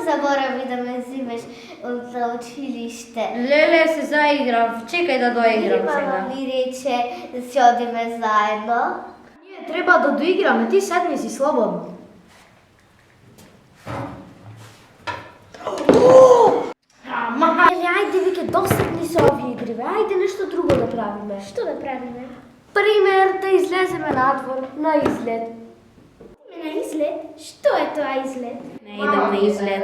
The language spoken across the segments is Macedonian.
заборави да ме взимеш за училиште. Леле, се заиграв. Чекај да доиграм сега. Мама ми рече да си одиме заедно. Ние треба да доиграме, ти седни си слободно. Ајде, вике, досадни се овие игри, бе. Ајде нешто друго да правиме. Што да правиме? Пример, да излеземе надвор, на излет. На излет? Што е тоа излет? Не идам на излет.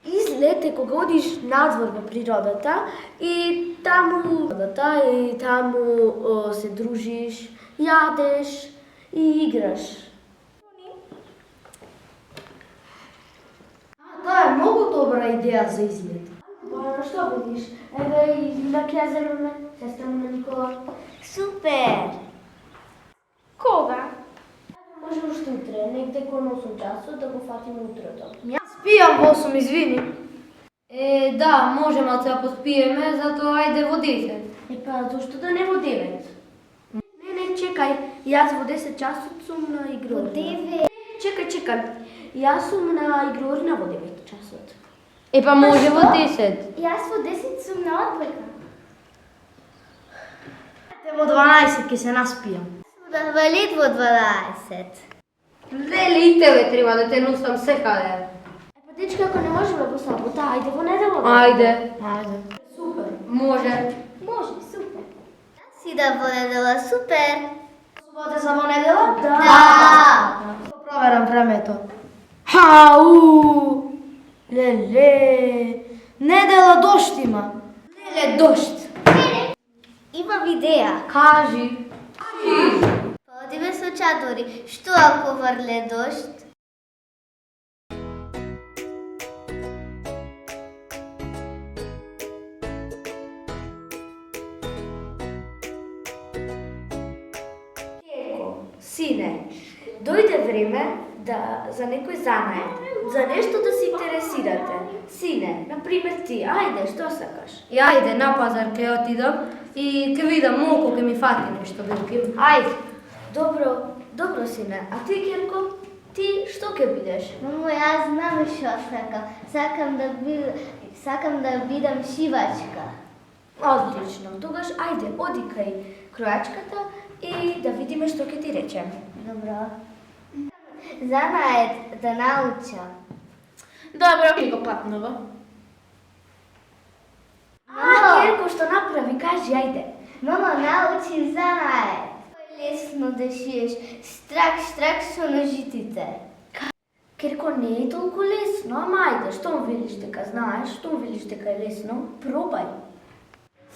Излет е кога одиш надвор во природата и таму се дружиш, јадеш и играш. Тоа е многу добра идеја за излет. Бојана, што видиш? Еве и на Kezerме, сестра на Никола. Супер! Кога? Може уште утре, негде кон 8 часот да го фатиме утрото. Јас спијам во 8, извини. Да, можеме да се поспиеме, затоа ајде во 10. Па, зашто да не во 9? Не, чекај, јас во 10 часот сум на игрорина. Во 9? Чекај, јас сум на игрорина во 9 часот. Па може во 10. Јас во 10 сум на одбојка. Во 12 ќе се наспијам. Да валид во 12. Леле, и тебе треба да те носам секаде. Па, дечки, ако не можеме во сабота, ајде во недела. Ајде. Супер. Може. Може, супер. Си да во недела, супер. Сабота за во недела? Да. Проверам времето. Хау! Леле! Недела дошт има. Леле, дошт. Имам идеја. Кажи. Одиме со чадори. Што ако врле дошт? Керко, сине, дојде време за некој занает, за нешто да се интересирате. Сине, например ти, ајде, што сакаш? И ајде на пазар ќе отидам и ќе видам молку ќе ми фати нешто да купим. Ајде. Добро, сине. А ти, Керко, ти што ќе бидеш? Мамо, јас знам што сакам. Сакам да бидам шивачка. Одлично. Тогаш ајде, оди кај кројачката и да видиме што ќе ти рече. Добро. Занает да научам. Добро, ми го патнува. Керко, што направи? Кажи, ајде. Мамо, научи занает. Лесно да шиеш. Штрак со ножиците. Керко, не е толку лесно, ама ајде, штом велиш дека знаеш, штом велиш дека е лесно, пробај.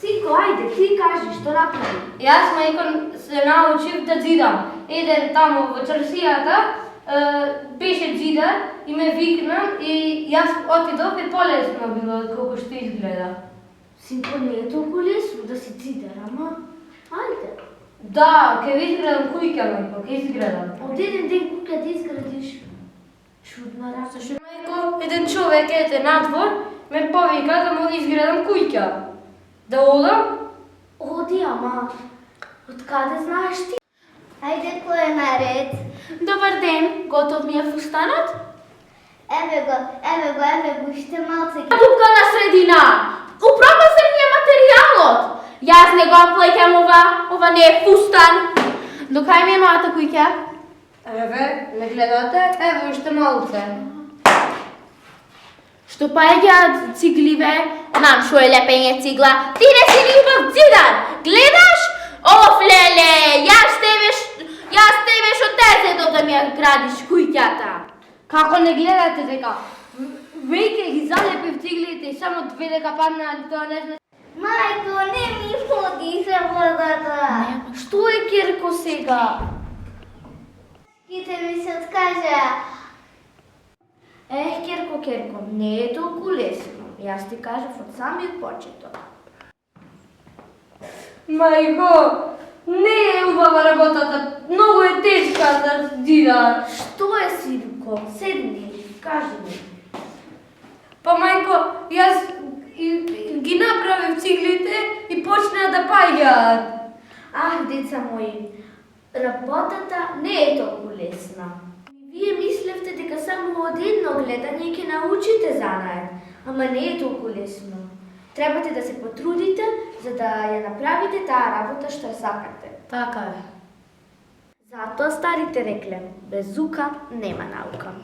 Синко, ајде, ти кажи што направи. Јас мајко се научив да ѕидам. Еден таму во чаршијата беше ѕидар и ме викна и јас отидов и полесно било колку што изгледа. Синко, не е толку лесно да си цидар, ама ајде. Да, ќе ви изградам куќа, мајко, ќе изградам. Од еден ден куќа да изградиш. Чудна работа. Мајко, еден човек ете надвор, ме повика да му изградам куќа. Да одам? Оди, ама од каде знаеш ти? Ајде, кој е наред? Добар ден, готов ми е фустанот? Еве го, уште малце. Дупка на средина! Упропастен ми е материјалот! Јас не го плеќам ова не е фустан. До кај ми е мојата куќа? Еве, ме гледате? Еве уште малце. Што паѓаат цигливе, знам што е лепење цигла. Ти не си ни убав ѕидар! Гледаш? Оф, леле, јас тебе што тезедов да ми ја градиш куќата. Како не гледате дека веќе ги залепив циглите и само две дека паднаа, тоа не знае. Мајко, не ми ходи за водата. Што е, Керко, сега? Ките ми се откажа. Керко, не е толку лесно. Јас ти кажав од самиот почеток. Мајко, не е убава работата, многу е тешка за џидар. Што е, синко? Седни, кажи ми. Па мајко, јас ги направив циглите и почнаа да паѓаат. Деца мои, работата не е толку лесна. Вие мислевте дека само Само од едно гледање ќе научите занаед, ама не е толку лесно. Требате да се потрудите за да ја направите таа работа што ја сакате. Така е. Затоа старите рекле, без ука нема наука.